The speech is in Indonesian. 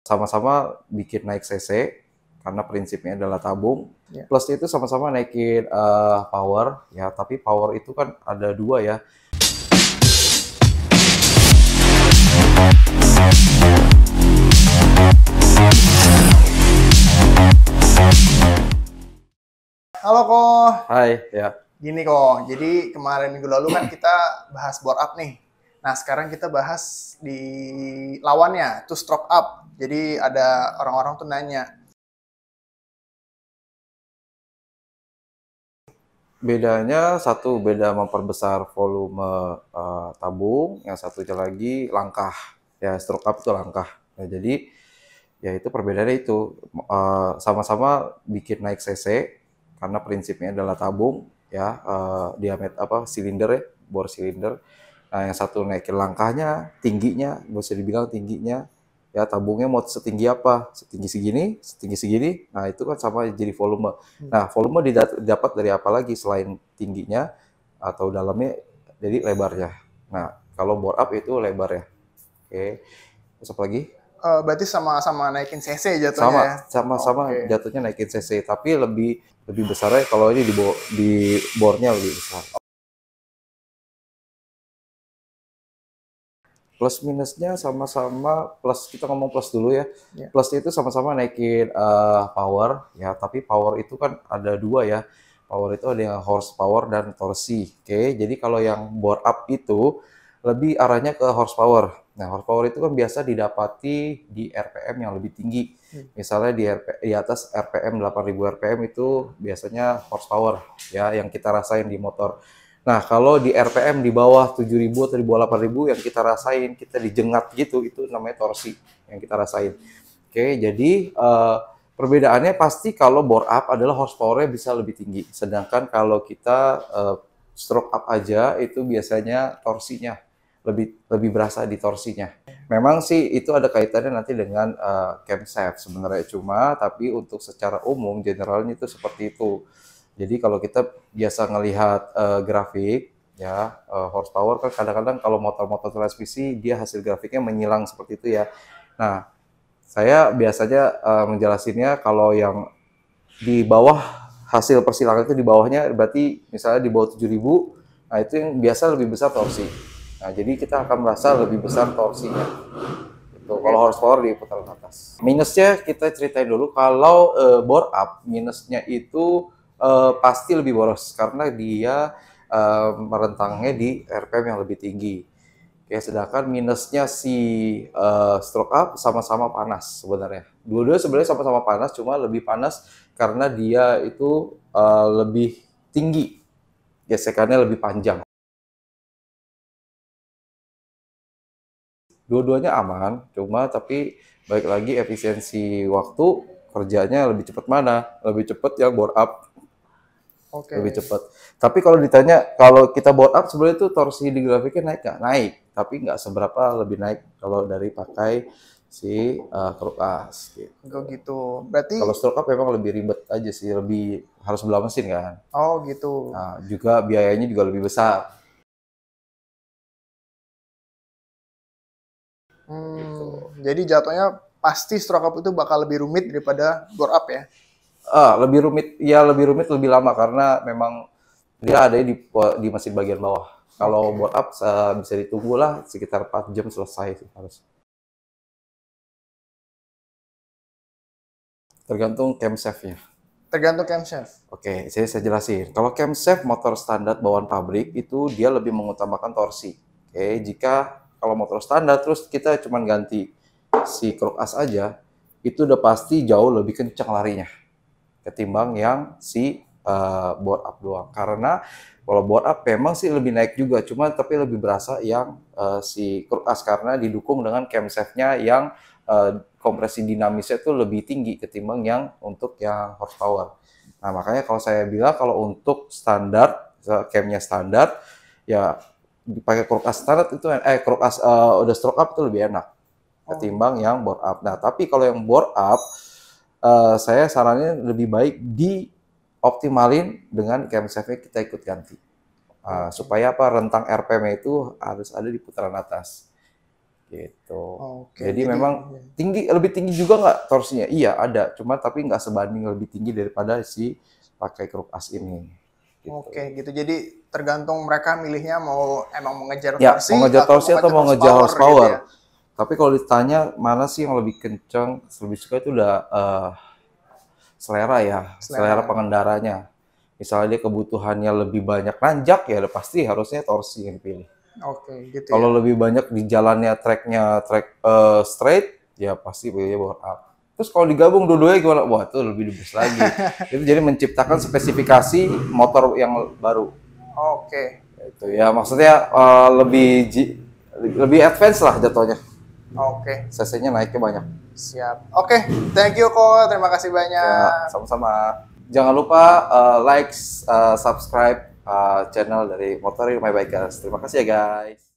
sama-sama bikin naik cc karena prinsipnya adalah tabung. Ya. Plusnya itu sama-sama naikin power ya, tapi power itu kan ada dua ya. Halo Ko, Hai ya. gini Ko, jadi kemarin minggu lalu kan kita bahas bore up nih. Nah sekarang kita bahas di lawannya, two stroke up. Jadi ada orang-orang tuh nanya, Bedanya satu beda memperbesar volume tabung, yang satunya lagi langkah. Ya, stroke up itu langkah. Nah, jadi ya itu perbedaannya itu sama-sama bikin naik cc karena prinsipnya adalah tabung ya, diameter apa silinder ya, bor silinder. Nah, yang satu naikin langkahnya, tingginya, bisa dibilang tingginya ya, tabungnya mau setinggi apa, setinggi segini, setinggi segini. Nah, itu kan sama jadi volume. Nah, volume didapat dari apa lagi selain tingginya atau dalamnya, jadi lebarnya. Nah, kalau bore up itu lebarnya. Oke, terus apa lagi? berarti sama-sama naikin cc jatuhnya Sama ya? sama-sama Oke. jatuhnya naikin cc, tapi lebih lebih besarnya kalau ini di bornya lebih besar. Plus minusnya sama-sama, plus kita ngomong plus dulu ya. Ya. Plusnya itu sama-sama naikin power ya, tapi power itu kan ada dua ya. Power itu ada yang horsepower dan torsi. Oke, jadi kalau yang bore up itu lebih arahnya ke horsepower. Nah, horsepower itu kan biasa didapati di RPM yang lebih tinggi. Misalnya di atas RPM 8000 RPM itu biasanya horsepower ya, yang kita rasain di motor. Nah, kalau di RPM di bawah 7000 atau di bawah 8000 yang kita rasain, kita dijengat gitu, itu namanya torsi yang kita rasain. Oke, jadi perbedaannya pasti kalau bore up adalah horsepower-nya bisa lebih tinggi. Sedangkan kalau kita stroke up aja itu biasanya torsinya lebih lebih berasa di torsinya. Memang sih itu ada kaitannya nanti dengan camshaft sebenarnya, cuma tapi untuk secara umum generalnya itu seperti itu. Jadi kalau kita biasa ngelihat grafik ya, horsepower kan kadang-kadang kalau motor-motor transmisi dia hasil grafiknya menyilang seperti itu ya. Nah, saya biasanya menjelasinnya kalau yang di bawah hasil persilangan itu di bawahnya berarti misalnya di bawah 7000, nah itu yang biasa lebih besar torsi. Nah, jadi kita akan merasa lebih besar torsinya. Itu kalau horsepower di putaran atas. Minusnya kita ceritain dulu. Kalau bore up, minusnya itu pasti lebih boros karena dia merentangnya di RPM yang lebih tinggi. Oke, sedangkan minusnya si stroke up sama-sama panas sebenarnya. Dua-duanya sebenarnya sama-sama panas, cuma lebih panas karena dia itu lebih tinggi, gesekannya lebih panjang. Dua-duanya aman, cuma tapi balik lagi efisiensi waktu kerjanya lebih cepat mana? Lebih cepat yang bore up, Oke. lebih cepat. Tapi kalau ditanya kalau kita bore up sebenarnya itu torsi di grafiknya naik nggak? Naik, tapi nggak seberapa lebih naik kalau dari pakai si Crukas. Gitu. Kok gitu. Berarti, Kalau stroke up memang lebih ribet aja sih, lebih harus belah mesin kan. oh gitu. Nah, juga biayanya juga lebih besar. Jadi jatuhnya pasti stroke up itu bakal lebih rumit daripada bore up ya? Lebih rumit, ya lebih rumit lebih lama karena memang dia ada di mesin bagian bawah. Kalau bore up bisa ditunggu lah sekitar 4 jam selesai sih harus. Tergantung camshaft-nya. Tergantung camshaft. Oke, saya jelasin. Kalau camshaft motor standar bawaan pabrik itu dia lebih mengutamakan torsi. Oke, jika kalau motor standar terus kita cuma ganti si crook as aja, itu udah pasti jauh lebih kencang larinya ketimbang yang si bore up doang. Karena kalau bore up memang sih lebih naik juga, cuma tapi lebih berasa yang si crook as karena didukung dengan camshaft-nya yang kompresi dinamisnya itu lebih tinggi ketimbang yang untuk yang horsepower. Nah, makanya kalau saya bilang kalau untuk standar, camnya standar, ya dipakai crook as standar itu crook as udah stroke up itu lebih enak ketimbang yang bore up. Nah, tapi kalau yang bore up saya sarannya lebih baik dioptimalin dengan camshaft-nya kita ikut ganti. Supaya apa rentang RPM itu harus ada di putaran atas. gitu. Oke, Jadi memang lebih tinggi juga nggak torsinya? Iya ada, cuma tapi nggak sebanding lebih tinggi daripada si pakai kruk as ini. Gitu. Oke, gitu. Jadi tergantung mereka milihnya mau emang mengejar Ya, torsi mau ngejar torsi atau mau ngejar gitu horsepower. ya. Tapi kalau ditanya mana sih yang lebih kencang, lebih suka itu udah selera ya, selera pengendaranya. Misalnya dia kebutuhannya lebih banyak nanjak ya udah pasti harusnya torsi yang dipilih. Oke, gitu Kalau ya. lebih banyak di jalannya track straight, ya pasti pilihnya power up. Terus kalau digabung dua-duanya gimana? Wah itu lebih the best lagi. Itu jadi menciptakan spesifikasi motor yang baru. Oke. Itu ya maksudnya lebih advance lah jatuhnya. Oke. CC-nya naiknya banyak. Siap. Oke, thank you Ko. Terima kasih Ya, banyak. sama-sama. Jangan lupa like, subscribe channel dari Motor My Bikers. Terima kasih ya guys.